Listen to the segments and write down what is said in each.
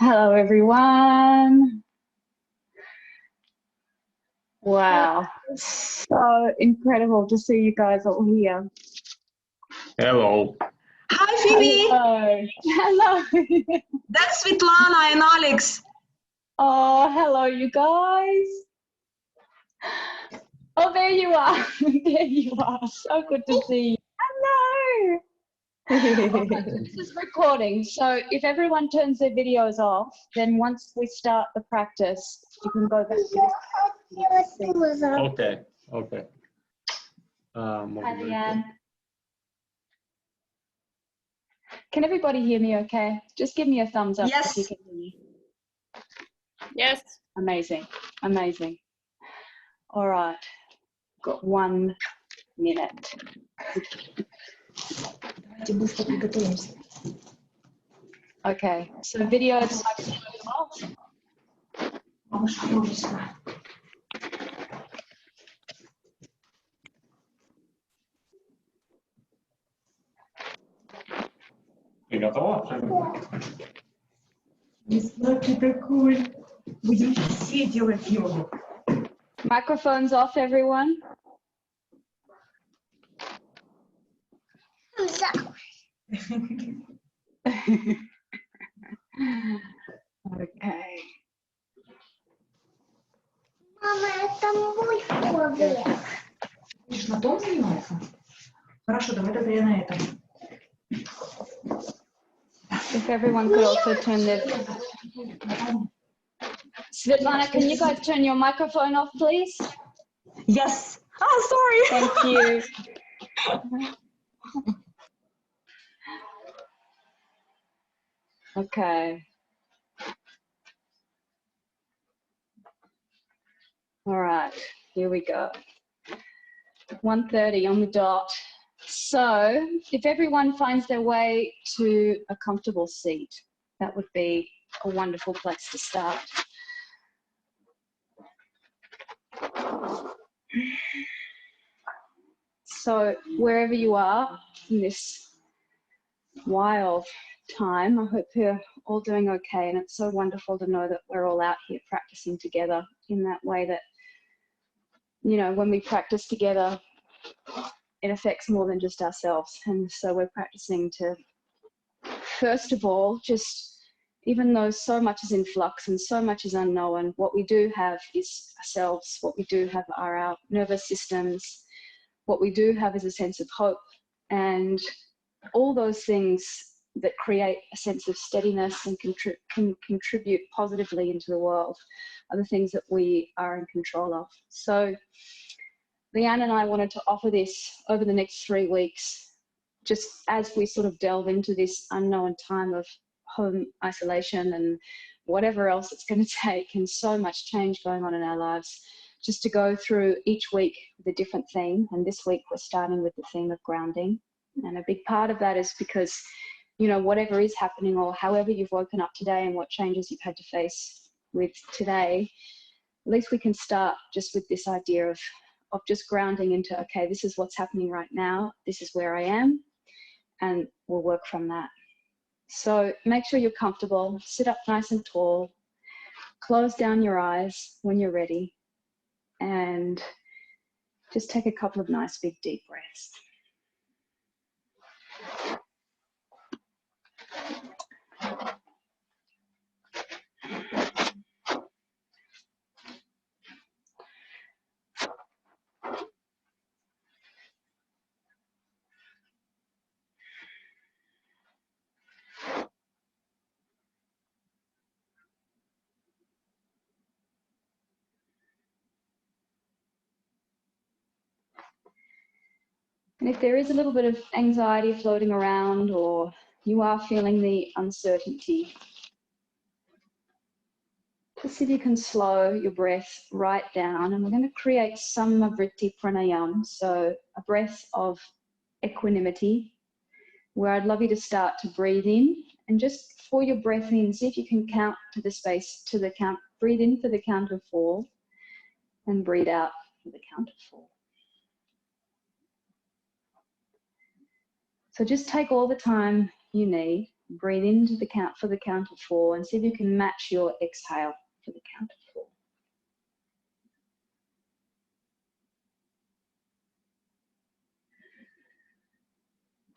Hello, everyone. Wow, so incredible to see you guys all here. Hello. Hi, Phoebe. Hello. Hello. That's Svetlana and Alex. Oh, hello, you guys. Oh, there you are. There you are. So good to see you. Hello. Okay, this is recording, so if everyone turns their videos off, then once we start the practice, you can go back to this. Okay. Okay. Hi, Leanne. Can everybody hear me okay? Just give me a thumbs up if you can hear me. Yes. Amazing. Amazing. All right. Got 1 minute. Okay, so videos off. Ты готова? Бесплатный такой. Будем все делать йогу. Microphones off, everyone. Okay. Мама, это мой коврик. Видишь, на том занимается? Хорошо, давай тогда я на этом. If everyone could also turn their... Svetlana, can you guys turn your microphone off, please? Yes. Oh, sorry. Thank you. Okay. All right, here we go. 1:30 on the dot. So if everyone finds their way to a comfortable seat, that would be a wonderful place to start. So wherever you are in this wild time, I hope you're all doing okay, and it's so wonderful to know that we're all out here practicing together in that way that, you know, when we practice together, it affects more than just ourselves. And so we're practicing to, first of all, just, even though so much is in flux and so much is unknown, what we do have is ourselves. What we do have are our nervous systems. What we do have is a sense of hope, and all those things that create a sense of steadiness and can contribute positively into the world are the things that we are in control of. So Leanne and I wanted to offer this over the next 3 weeks, just as we sort of delve into this unknown time of home isolation and whatever else it's going to take, and so much change going on in our lives, just to go through each week with a different theme. And this week we're starting with the theme of grounding. And a big part of that is because, you know, whatever is happening, or however you've woken up today and what changes you've had to face with today, at least we can start just with this idea of just grounding into, okay, this is what's happening right now, this is where I am, and we'll work from that. So make sure you're comfortable, sit up nice and tall, close down your eyes when you're ready, and just take a couple of nice big deep breaths. And if there is a little bit of anxiety floating around, or you are feeling the uncertainty, just see if you can slow your breath right down. And we're going to create Samavritti Pranayam, so a breath of equanimity, where I'd love you to start to breathe in, and just for your breath in, see if you can count to the space, to the count, breathe in for the count of 4, and breathe out for the count of 4. So just take all the time you need, breathe into the count for the count of 4 and see if you can match your exhale for the count of 4.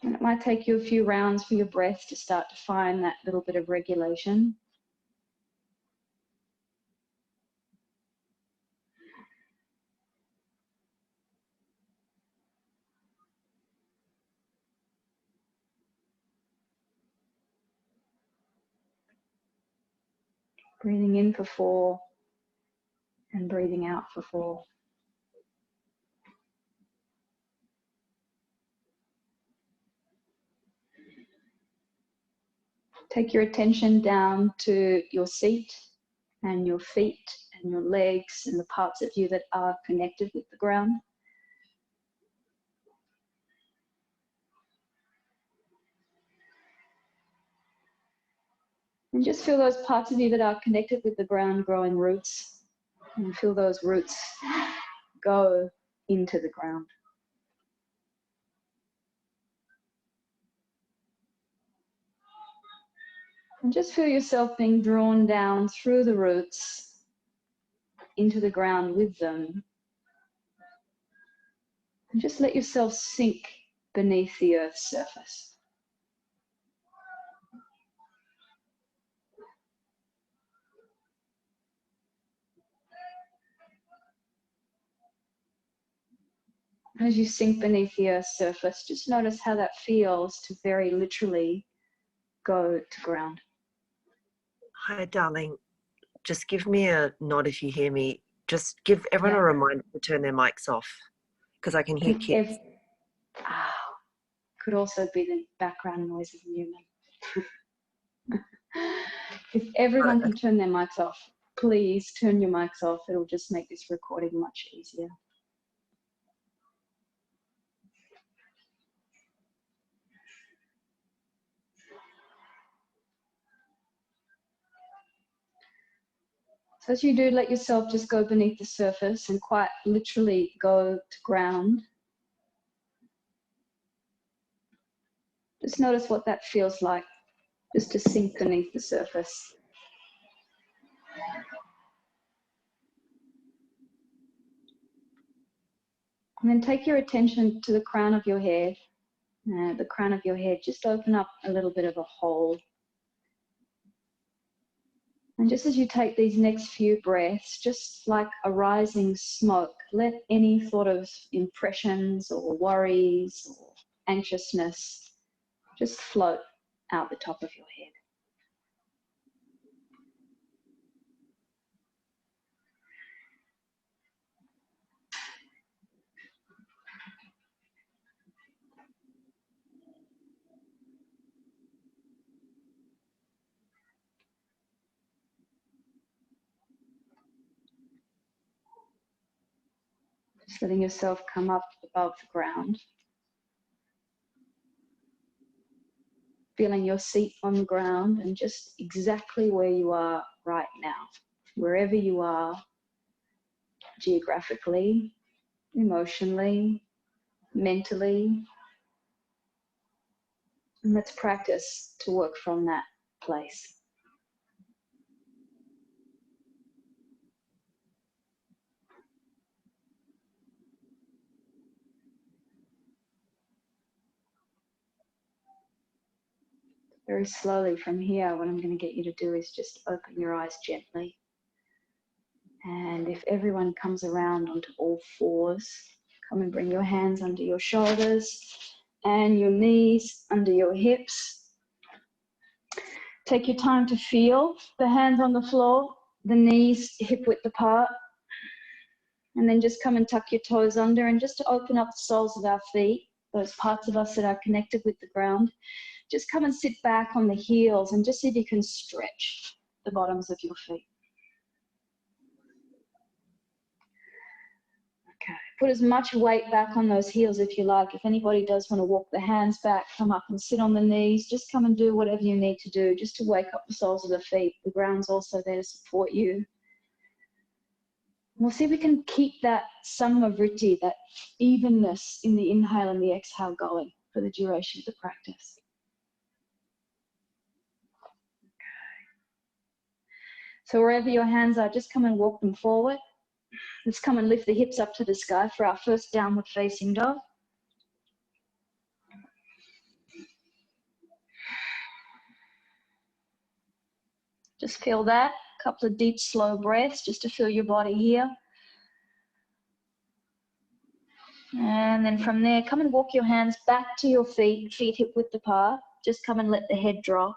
And it might take you a few rounds for your breath to start to find that little bit of regulation. Breathing in for 4 and breathing out for 4. Take your attention down to your seat and your feet and your legs and the parts of you that are connected with the ground. And just feel those parts of you that are connected with the ground growing roots, and feel those roots go into the ground. And just feel yourself being drawn down through the roots into the ground with them. And just let yourself sink beneath the earth's surface. As you sink beneath the earth's surface, just notice how that feels to very literally go to ground. Hi, darling. Just give me a nod if you hear me. Just give everyone a reminder to turn their mics off, because I can hear kids. Could also be the background noise of Newman. If everyone can turn their mics off, please turn your mics off. It'll just make this recording much easier. So as you do, let yourself just go beneath the surface and quite literally go to ground. Just notice what that feels like, just to sink beneath the surface. And then take your attention to the crown of your head. The crown of your head, just open up a little bit of a hole. And just as you take these next few breaths, just like a rising smoke, let any sort of impressions or worries or anxiousness just float out the top of your head. Just letting yourself come up above the ground. Feeling your seat on the ground and just exactly where you are right now. Wherever you are, geographically, emotionally, mentally. And let's practice to work from that place. Very slowly from here, what I'm going to get you to do is just open your eyes gently. And if everyone comes around onto all fours, come and bring your hands under your shoulders and your knees under your hips. Take your time to feel the hands on the floor, the knees hip width apart. And then just come and tuck your toes under, and just to open up the soles of our feet, those parts of us that are connected with the ground. Just come and sit back on the heels and just see if you can stretch the bottoms of your feet. Okay, put as much weight back on those heels if you like. If anybody does want to walk the hands back, come up and sit on the knees. Just come and do whatever you need to do just to wake up the soles of the feet. The ground's also there to support you. We'll see if we can keep that samavritti, that evenness in the inhale and the exhale going for the duration of the practice. So wherever your hands are, just come and walk them forward. Let's come and lift the hips up to the sky for our first downward facing dog. Just feel that. A couple of deep, slow breaths just to feel your body here. And then from there, come and walk your hands back to your feet, feet hip width apart. Just come and let the head drop.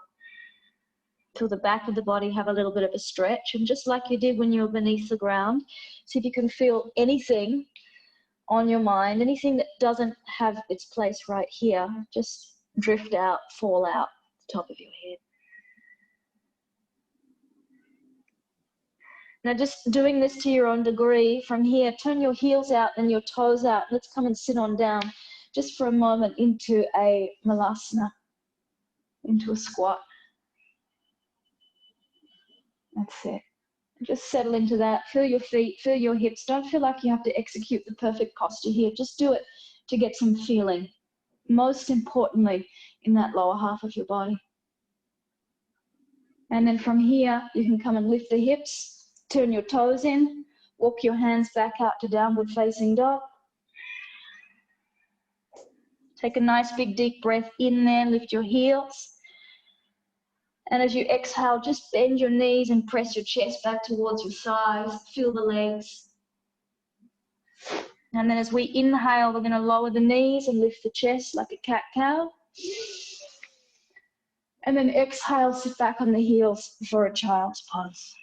Feel the back of the body have a little bit of a stretch. And just like you did when you were beneath the ground, see if you can feel anything on your mind, anything that doesn't have its place right here, just drift out, fall out the top of your head. Now just doing this to your own degree, from here, turn your heels out and your toes out. Let's come and sit on down just for a moment into a malasana, into a squat. That's it. Just settle into that. Feel your feet, feel your hips. Don't feel like you have to execute the perfect posture here. Just do it to get some feeling. Most importantly, in that lower half of your body. And then from here, you can come and lift the hips, turn your toes in, walk your hands back out to downward facing dog. Take a nice big deep breath in there, lift your heels. And as you exhale, just bend your knees and press your chest back towards your thighs. Feel the legs. And then as we inhale, we're going to lower the knees and lift the chest like a cat-cow. And then exhale, sit back on the heels for a child's pose.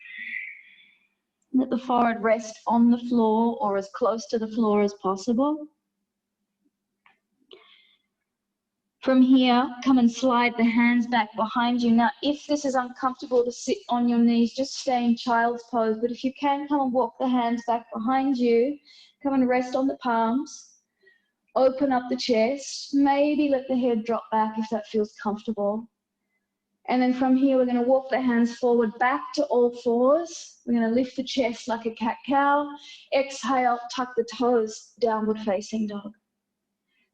Let the forehead rest on the floor or as close to the floor as possible. From here, come and slide the hands back behind you. Now, if this is uncomfortable to sit on your knees, just stay in child's pose. But if you can, come and walk the hands back behind you. Come and rest on the palms. Open up the chest. Maybe let the head drop back if that feels comfortable. And then from here, we're going to walk the hands forward back to all fours. We're going to lift the chest like a cat-cow. Exhale, tuck the toes, downward facing dog.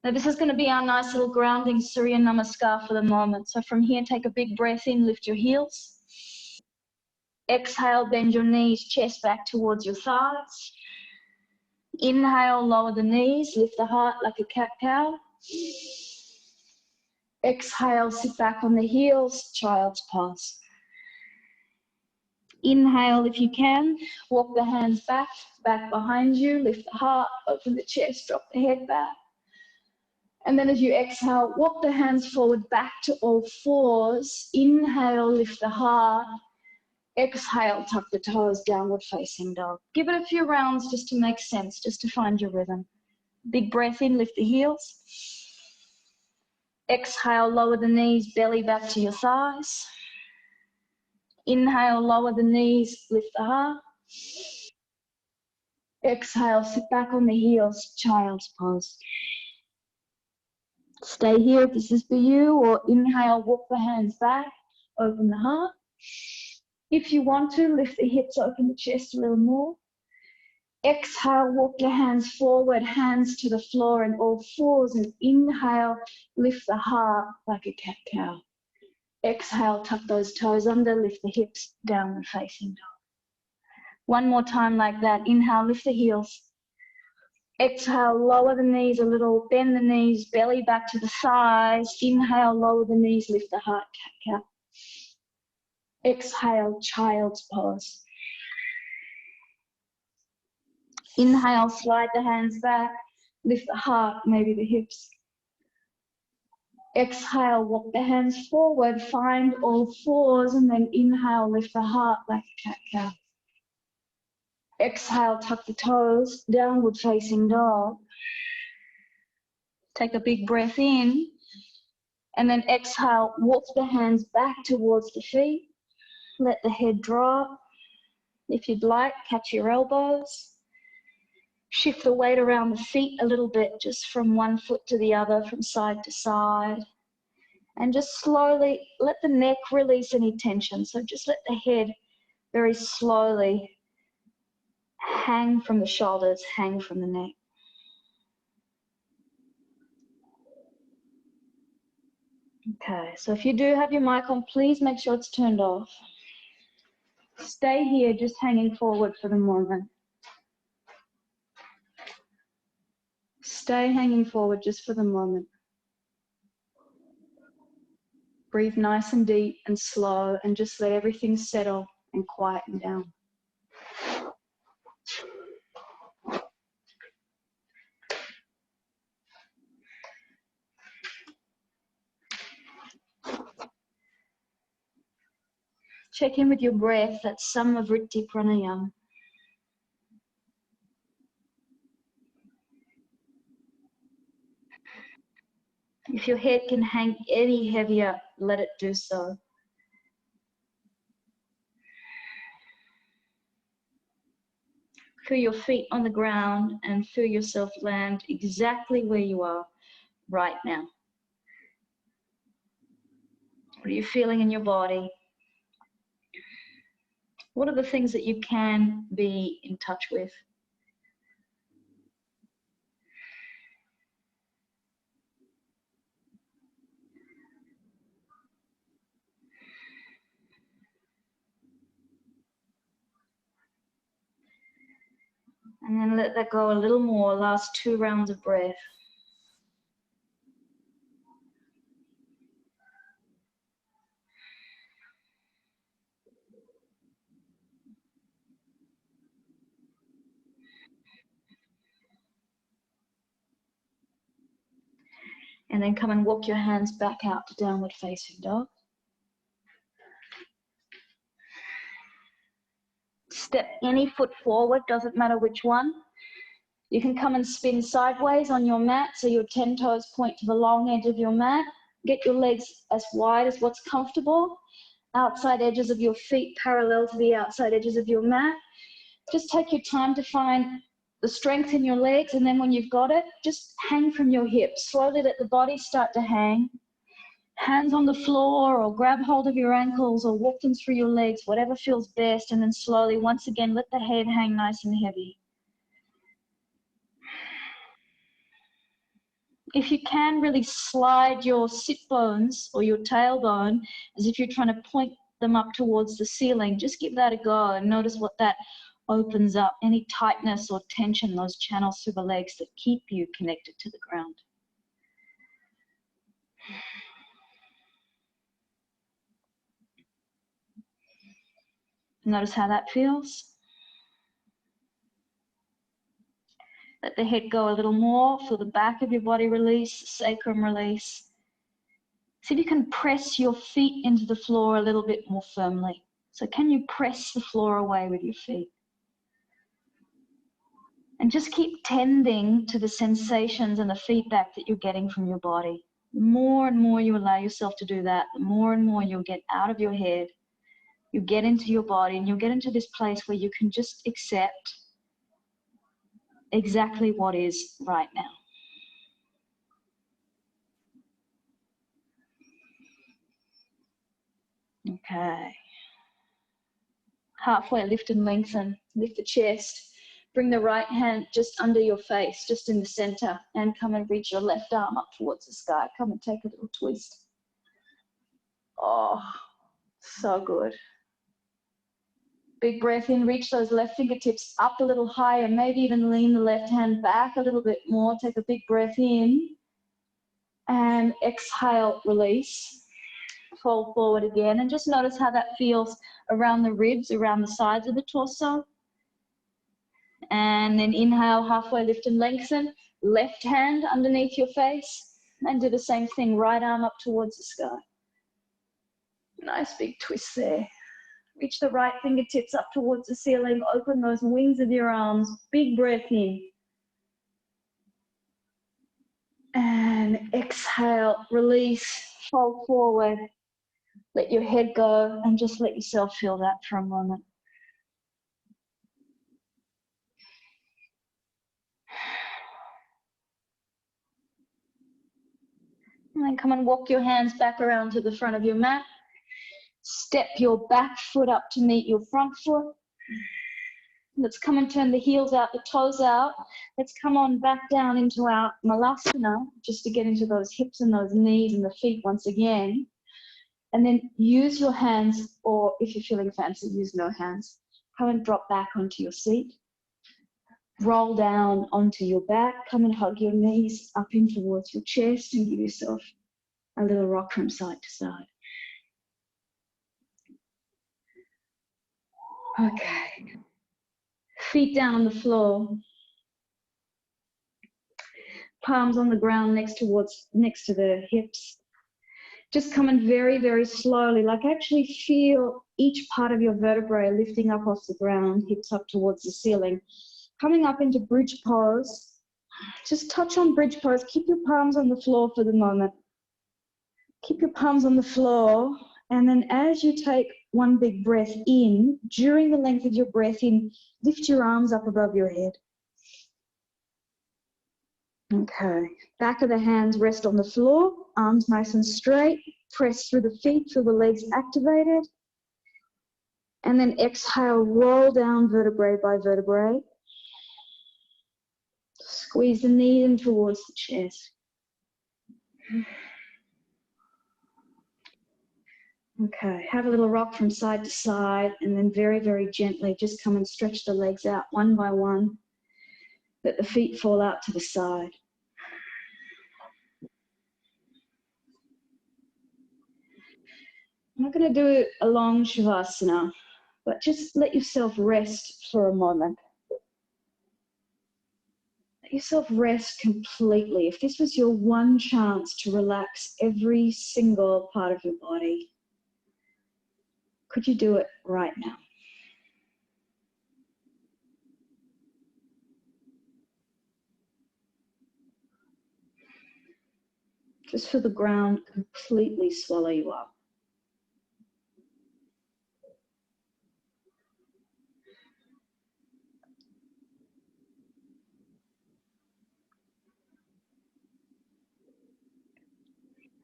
Now this is going to be our nice little grounding Surya Namaskar for the moment. So from here, take a big breath in, lift your heels. Exhale, bend your knees, chest back towards your thighs. Inhale, lower the knees, lift the heart like a cat-cow. Exhale, sit back on the heels, child's pose. Inhale if you can, walk the hands back, back behind you, lift the heart, open the chest, drop the head back. And then as you exhale, walk the hands forward back to all fours. Inhale, lift the heart. Exhale, tuck the toes, downward facing dog. Give it a few rounds just to make sense, just to find your rhythm. Big breath in, lift the heels. Exhale, lower the knees, belly back to your thighs. Inhale, lower the knees, lift the heart. Exhale, sit back on the heels, child's pose. Stay here if this is for you, or inhale, walk the hands back, open the heart. If you want to, lift the hips, open the chest a little more. Exhale, walk your hands forward, hands to the floor in all fours, and inhale, lift the heart like a cat-cow. Exhale, tuck those toes under, lift the hips, downward facing dog. One more time like that. Inhale, lift the heels. Exhale, lower the knees a little, bend the knees, belly back to the thighs. Inhale, lower the knees, lift the heart, cat-cow. Exhale, child's pose. Inhale, slide the hands back, lift the heart, maybe the hips. Exhale, walk the hands forward, find all fours, and then inhale, lift the heart like a cat-cow. Exhale, tuck the toes, downward facing dog. Take a big breath in, and then exhale, walk the hands back towards the feet. Let the head drop. If you'd like, catch your elbows. Shift the weight around the feet a little bit, just from one foot to the other, from side to side. And just slowly let the neck release any tension. So just let the head very slowly hang from the shoulders, hang from the neck. Okay, so if you do have your mic on, please make sure it's turned off. Stay here, just hanging forward for the moment. Stay hanging forward just for the moment. Breathe nice and deep and slow, and just let everything settle and quieten down. Check in with your breath. That's Samavritti Pranayama. If your head can hang any heavier, let it do so. Feel your feet on the ground and feel yourself land exactly where you are right now. What are you feeling in your body? What are the things that you can be in touch with? And then let that go a little more, last 2 rounds of breath. And then come and walk your hands back out to downward facing dog. Step any foot forward, doesn't matter which one. You can come and spin sideways on your mat so your 10 toes point to the long edge of your mat. Get your legs as wide as what's comfortable. Outside edges of your feet parallel to the outside edges of your mat. Just take your time to find the strength in your legs, and then when you've got it, just hang from your hips. Slowly let the body start to hang. Hands on the floor, or grab hold of your ankles, or walk them through your legs, whatever feels best, and then slowly, once again, let the head hang nice and heavy. If you can, really slide your sit bones or your tailbone as if you're trying to point them up towards the ceiling. Just give that a go and notice what that opens up. Any tightness or tension, those channels through the legs that keep you connected to the ground. Notice how that feels. Let the head go a little more. Feel the back of your body release, the sacrum release. See if you can press your feet into the floor a little bit more firmly. So can you press the floor away with your feet? And just keep tending to the sensations and the feedback that you're getting from your body. The more and more you allow yourself to do that, the more and more you'll get out of your head. You get into your body, and you'll get into this place where you can just accept exactly what is right now. Okay. Halfway lift and lengthen. Lift the chest. Bring the right hand just under your face, just in the center, and come and reach your left arm up towards the sky. Come and take a little twist. Oh, so good. Big breath in, reach those left fingertips up a little higher, maybe even lean the left hand back a little bit more. Take a big breath in, and exhale, release. Fold forward again, and just notice how that feels around the ribs, around the sides of the torso. And then inhale, halfway lift and lengthen. Left hand underneath your face, and do the same thing, right arm up towards the sky. Nice big twist there. Reach the right fingertips up towards the ceiling. Open those wings of your arms. Big breath in. And exhale, release, fold forward. Let your head go and just let yourself feel that for a moment. And then come and walk your hands back around to the front of your mat. Step your back foot up to meet your front foot. Let's come and turn the heels out, the toes out. Let's come on back down into our Malasana, just to get into those hips and those knees and the feet once again. And then use your hands, or if you're feeling fancy, use no hands. Come and drop back onto your seat. Roll down onto your back. Come and hug your knees up in towards your chest and give yourself a little rock from side to side. Okay. Feet down on the floor. Palms on the ground next to the hips. Just come in very, very slowly, like actually feel each part of your vertebrae lifting up off the ground, hips up towards the ceiling. Coming up into bridge pose. Just touch on bridge pose. Keep your palms on the floor for the moment. Keep your palms on the floor. And then as you take one big breath in, during the length of your breath in, lift your arms up above your head. Okay, back of the hands rest on the floor, arms nice and straight, press through the feet, feel the legs activated. And then exhale, roll down vertebrae by vertebrae. Squeeze the knee in towards the chest. Okay, have a little rock from side to side, and then very, very gently just come and stretch the legs out one by one. Let the feet fall out to the side. I'm not going to do a long shavasana, but just let yourself rest for a moment. Let yourself rest completely. If this was your one chance to relax every single part of your body, could you do it right now? Just feel the ground completely swallow you up.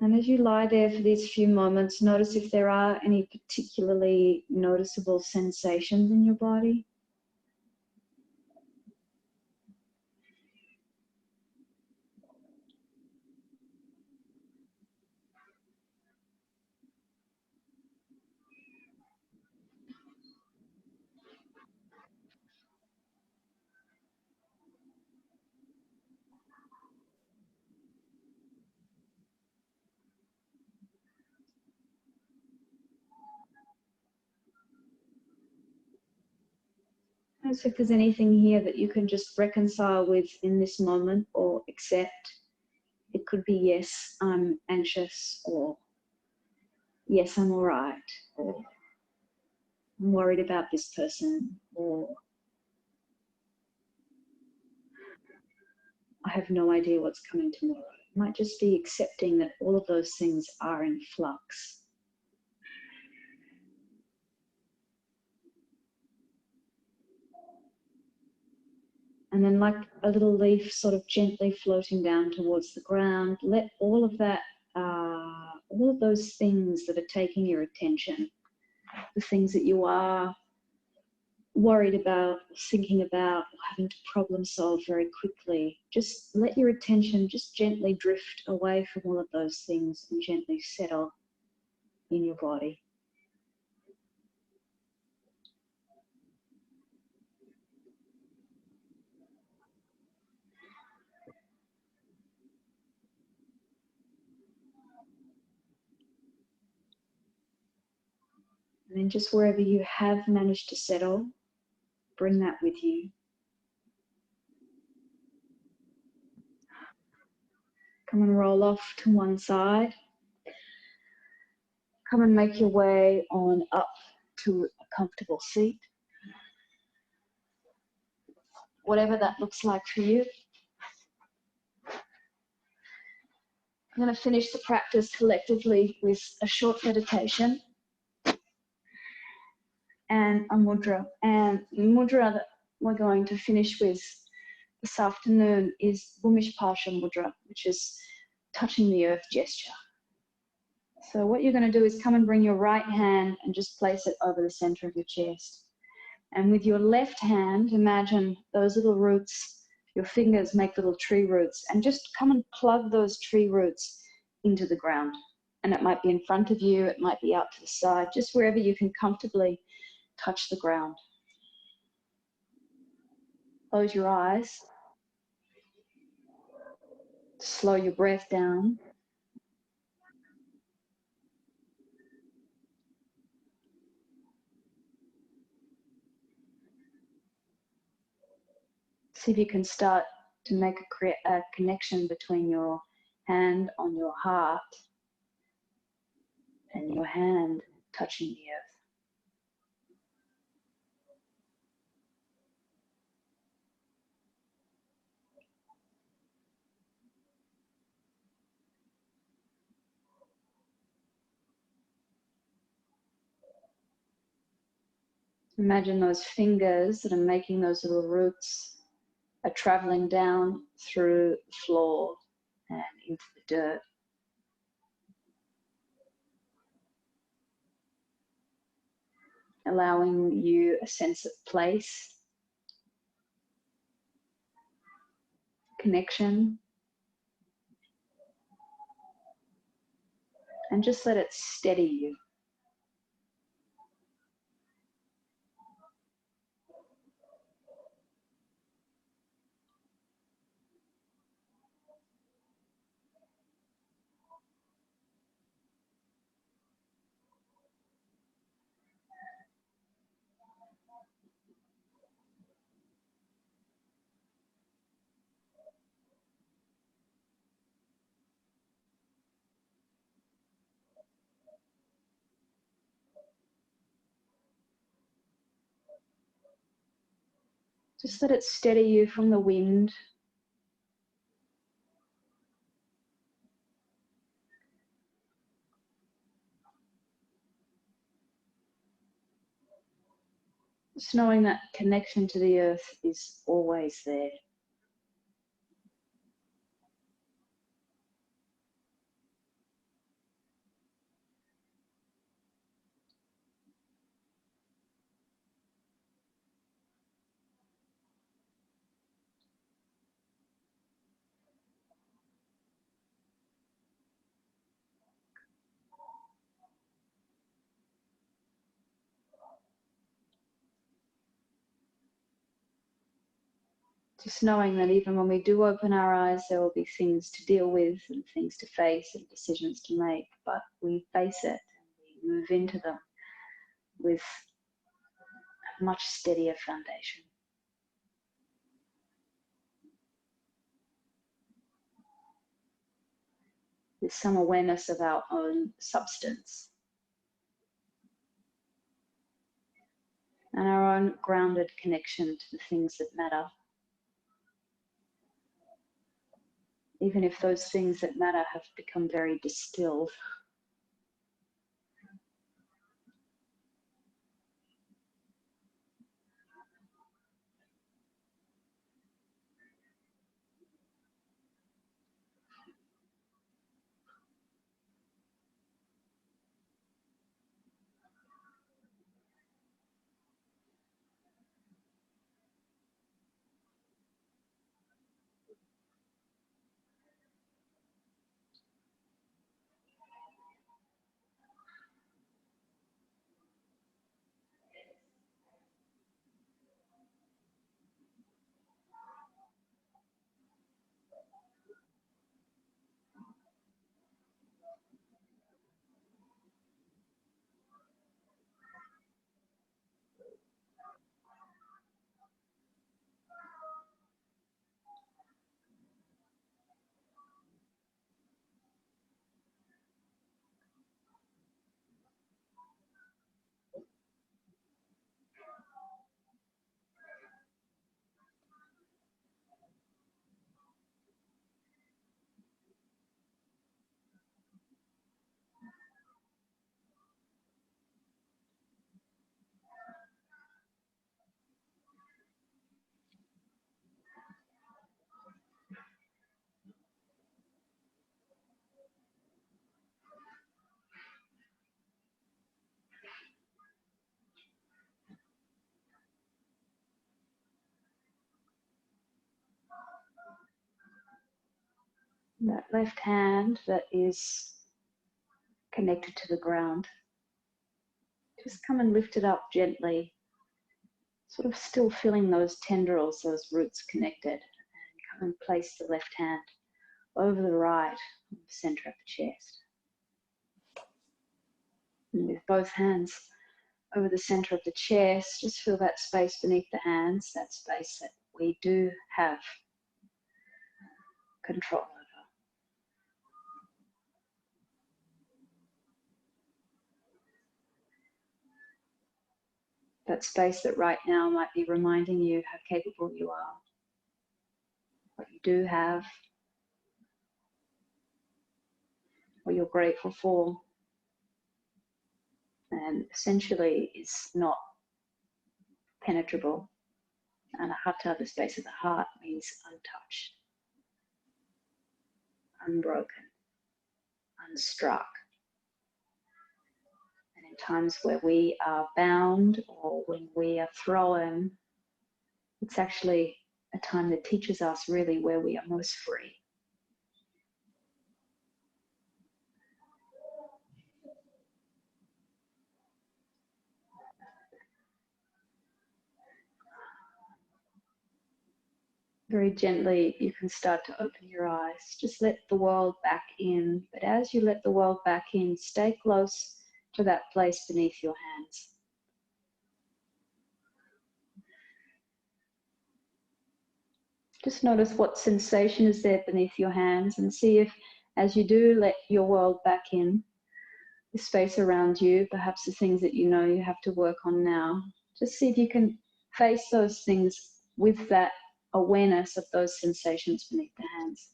And as you lie there for these few moments, notice if there are any particularly noticeable sensations in your body. Notice if there's anything here that you can just reconcile with in this moment or accept. It could be, yes, I'm anxious, or yes, I'm all right, or I'm worried about this person, or I have no idea what's coming tomorrow. It might just be accepting that all of those things are in flux. And then like a little leaf sort of gently floating down towards the ground, let all of that, all of those things that are taking your attention, the things that you are worried about, thinking about, or having to problem solve very quickly, just let your attention just gently drift away from all of those things and gently settle in your body. And then just wherever you have managed to settle, bring that with you. Come and roll off to one side. Come and make your way on up to a comfortable seat. Whatever that looks like for you. I'm going to finish the practice collectively with a short meditation and a mudra. And the mudra that we're going to finish with this afternoon is Bhumish Pasha Mudra, which is touching the earth gesture. So what you're going to do is come and bring your right hand and just place it over the center of your chest. And with your left hand, imagine those little roots, your fingers make little tree roots, and just come and plug those tree roots into the ground. And it might be in front of you, it might be out to the side, just wherever you can comfortably touch the ground. Close your eyes. Slow your breath down. See if you can start to make a connection between your hand on your heart and your hand touching the earth. Imagine those fingers that are making those little roots are traveling down through the floor and into the dirt. Allowing you a sense of place, connection, and just let it steady you. Just let it steady you from the wind. Just knowing that connection to the earth is always there. Just knowing that even when we do open our eyes, there will be things to deal with and things to face and decisions to make, but we face it and we move into them with a much steadier foundation. With some awareness of our own substance and our own grounded connection to the things that matter. Even if those things that matter have become very distilled. That left hand that is connected to the ground. Just come and lift it up gently, sort of still feeling those tendrils, those roots connected, and come and place the left hand over the right, in the center of the chest. And with both hands over the center of the chest, just feel that space beneath the hands, that space that we do have control over. That space that right now might be reminding you how capable you are, what you do have, what you're grateful for, and essentially is not penetrable. And Anahata, the space of the heart, means untouched, unbroken, unstruck. And in times where we are bound or when we are thrown, it's actually a time that teaches us really where we are most free. Very gently, you can start to open your eyes. Just let the world back in. But as you let the world back in, stay close to that place beneath your hands. Just notice what sensation is there beneath your hands and see if, as you do let your world back in, the space around you, perhaps the things that you know you have to work on now, just see if you can face those things with that awareness of those sensations beneath the hands.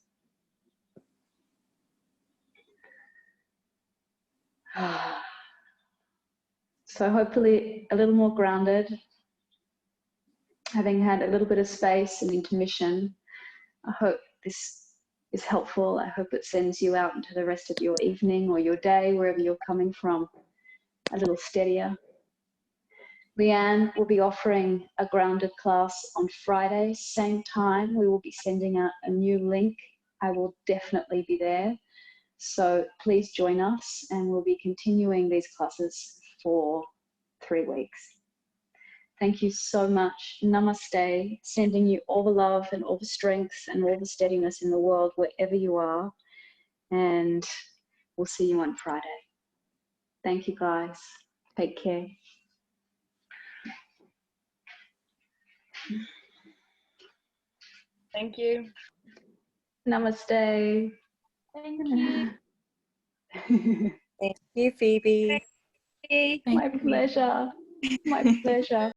So hopefully a little more grounded, having had a little bit of space and intermission. I hope this is helpful. I hope it sends you out into the rest of your evening or your day, wherever you're coming from, a little steadier. Leanne will be offering a grounded class on Friday, same time. We will be sending out a new link. I will definitely be there. So please join us, and we'll be continuing these classes for 3 weeks. Thank you so much. Namaste. Sending you all the love and all the strength and all the steadiness in the world, wherever you are. And we'll see you on Friday. Thank you, guys. Take care. Thank you. Namaste. Thank you. Thank you, Phoebe. My pleasure. My pleasure.